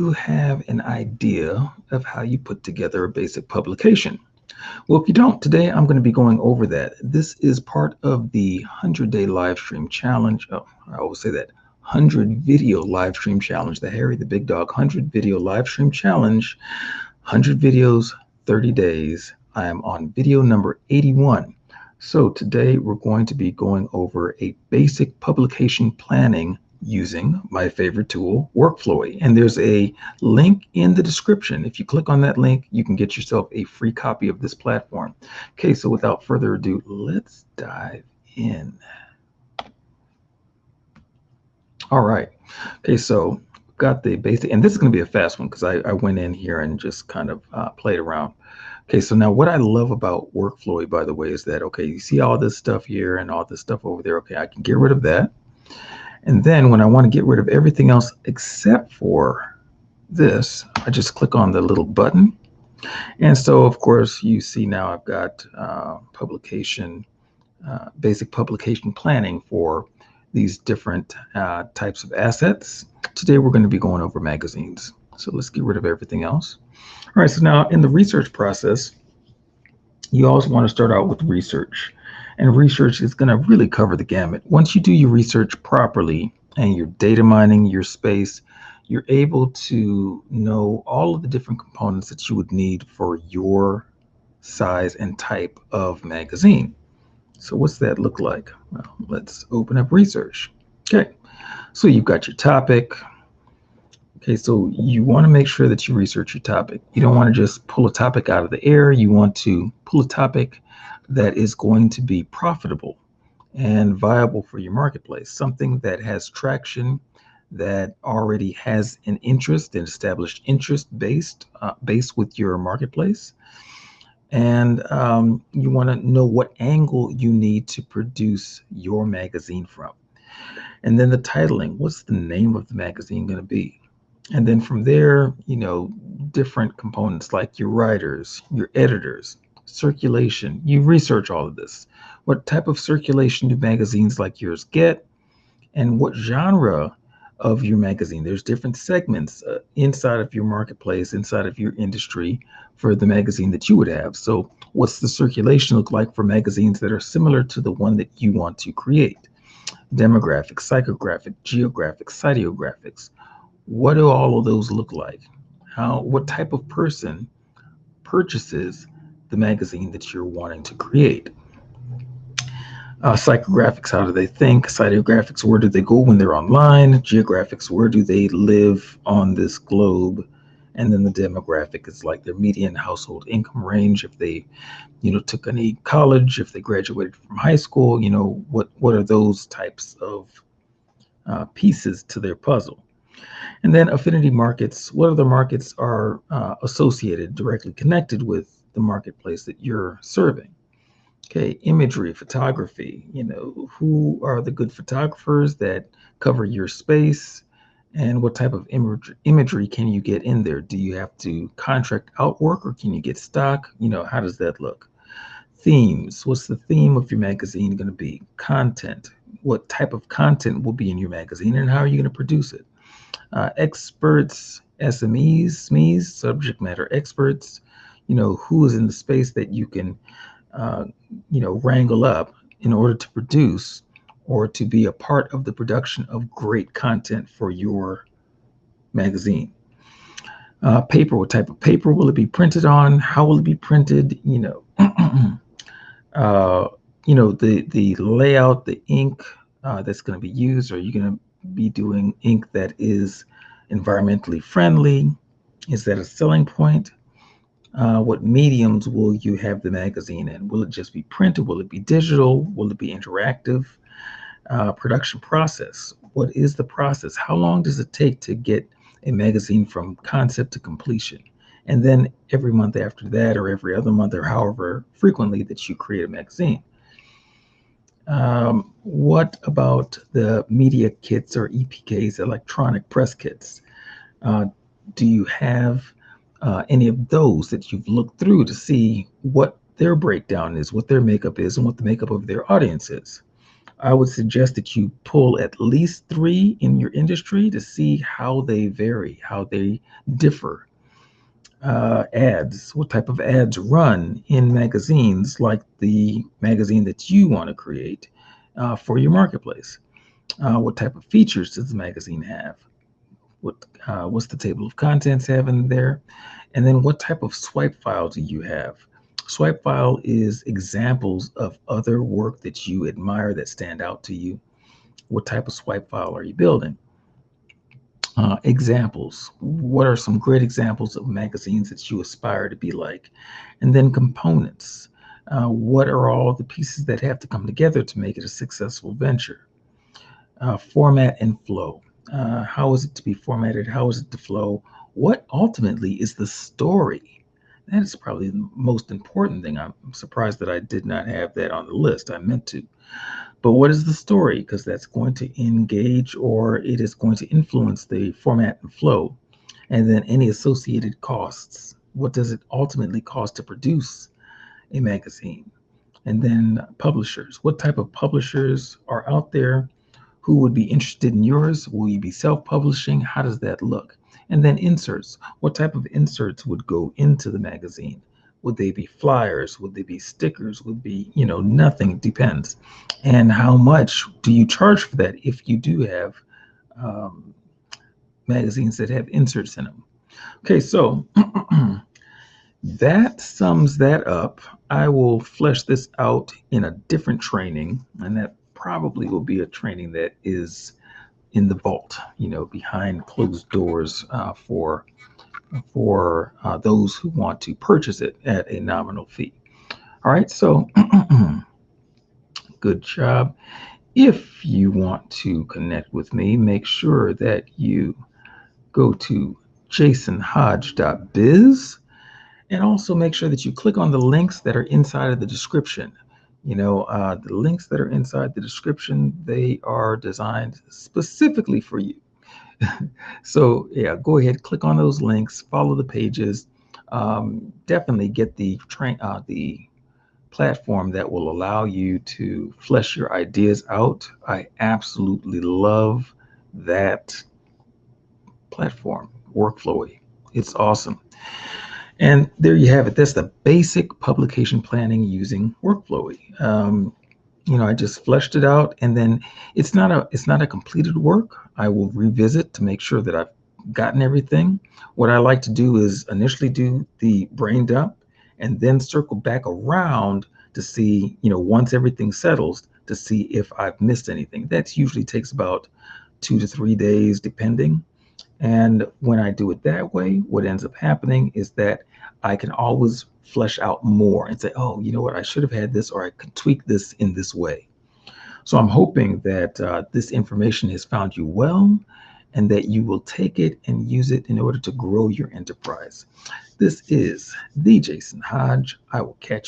you have an idea of how you put together a basic publication? Well, if you don't, today I'm going to be going over that. This is part of the 100-day live stream challenge. Oh, I always say that 100 video live stream challenge, the Harry the Big Dog 100 video live stream challenge. 100 videos, 30 days. I am on video number 81. So today we're going to be going over a basic publication planning using my favorite tool, Workflowy. And there's a link in the description. If you click on that link, you can get yourself a free copy of this platform. Okay, so without further ado, let's dive in. All right. Okay, so got the basic, and this is going to be a fast one because I went in here and just kind of played around. Okay, so now what I love about Workflowy, by the way, is that, okay, you see all this stuff here and all this stuff over there. Okay, I can get rid of that. And then when I want to get rid of everything else except for this, I just click on the little button. And so, of course, you see now I've got basic publication planning for these different types of assets. Today, we're going to be going over magazines. So let's get rid of everything else. All right, so now in the research process, you always want to start out with research. And research is going to really cover the gamut. Once you do your research properly and you're data mining your space, you're able to know all of the different components that you would need for your size and type of magazine. So what's that look like? Well, let's open up research. Okay, so you've got your topic. Okay, so you want to make sure that you research your topic. You don't want to just pull a topic out of the air. You want to pull a topic that is going to be profitable and viable for your marketplace, something that has traction, that already has an interest, an established interest based with your marketplace. And you want to know what angle you need to produce your magazine from. And then the titling, what's the name of the magazine going to be? And then from there, different components like your writers, your editors, circulation. You research all of this. What type of circulation do magazines like yours get? And what genre of your magazine? There's different segments inside of your marketplace, inside of your industry for the magazine that you would have. So what's the circulation look like for magazines that are similar to the one that you want to create? Demographic, psychographic, geographic, cytographics. What do all of those look like? What type of person purchases the magazine that you're wanting to create? Psychographics, how do they think? Cytographics, where do they go when they're online? Geographics, where do they live on this globe? And then the demographic is like their median household income range. If they, took any college, if they graduated from high school, what are those types of pieces to their puzzle? And then affinity markets, what other markets are associated, directly connected with the marketplace that you're serving? Okay, imagery, photography, who are the good photographers that cover your space, and what type of imagery can you get in there? Do you have to contract out work or can you get stock? How does that look? Themes, what's the theme of your magazine going to be? Content, what type of content will be in your magazine and how are you going to produce it? Experts, SMEs, SMEs, subject matter experts, who is in the space that you can, wrangle up in order to produce or to be a part of the production of great content for your magazine. Paper, what type of paper will it be printed on? How will it be printed? The layout, the ink that's going to be used. Are you going to be doing ink that is environmentally friendly? Is that a selling point? What mediums will you have the magazine in? Will it just be printed? Will it be digital? Will it be interactive? Production process. What is the process? How long does it take to get a magazine from concept to completion? And then every month after that, or every other month, or however frequently that you create a magazine. What about the media kits or EPKs, electronic press kits? Do you have any of those that you've looked through to see what their breakdown is, what their makeup is, and what the makeup of their audience is? I would suggest that you pull at least 3 in your industry to see how they vary, how they differ. Ads, what type of ads run in magazines like the magazine that you want to create for your marketplace? What type of features does the magazine have? What's the table of contents have in there? And then what type of swipe file do you have? Swipe file is examples of other work that you admire that stand out to you. What type of swipe file are you building? Examples. What are some great examples of magazines that you aspire to be like? And then components. What are all the pieces that have to come together to make it a successful venture? Format and flow. How is it to be formatted? How is it to flow? What ultimately is the story? That is probably the most important thing. I'm surprised that I did not have that on the list. I meant to. But what is the story? Because that's going to engage, or it is going to influence the format and flow. And then any associated costs. What does it ultimately cost to produce a magazine? And then publishers. What type of publishers are out there? Who would be interested in yours? Will you be self-publishing? How does that look? And then inserts. What type of inserts would go into the magazine? Would they be flyers? Would they be stickers? Would be, nothing, depends. And how much do you charge for that if you do have um, magazines that have inserts in them? Okay, so that sums that up. I will flesh this out in a different training, and that probably will be a training that is in the vault, behind closed doors for those who want to purchase it at a nominal fee. All right, so good job. If you want to connect with me, make sure that you go to jasonhodge.biz, and also make sure that you click on the links that are inside of the description. The links that are inside the description, they are designed specifically for you. So yeah, go ahead, click on those links, follow the pages. Definitely get the platform that will allow you to flesh your ideas out. I absolutely love that platform, Workflowy. It's awesome. And there you have it. That's the basic publication planning using Workflowy. I just fleshed it out, and then it's not a completed work. I will revisit to make sure that I've gotten everything. What I like to do is initially do the brain dump and then circle back around to see, once everything settles, to see if I've missed anything. That usually takes about 2 to 3 days, depending. And when I do it that way, what ends up happening is that I can always flesh out more and say, oh, you know what, I should have had this, or I could tweak this in this way. So I'm hoping that this information has found you well, and that you will take it and use it in order to grow your enterprise. This is the Jason Hodge. I will catch you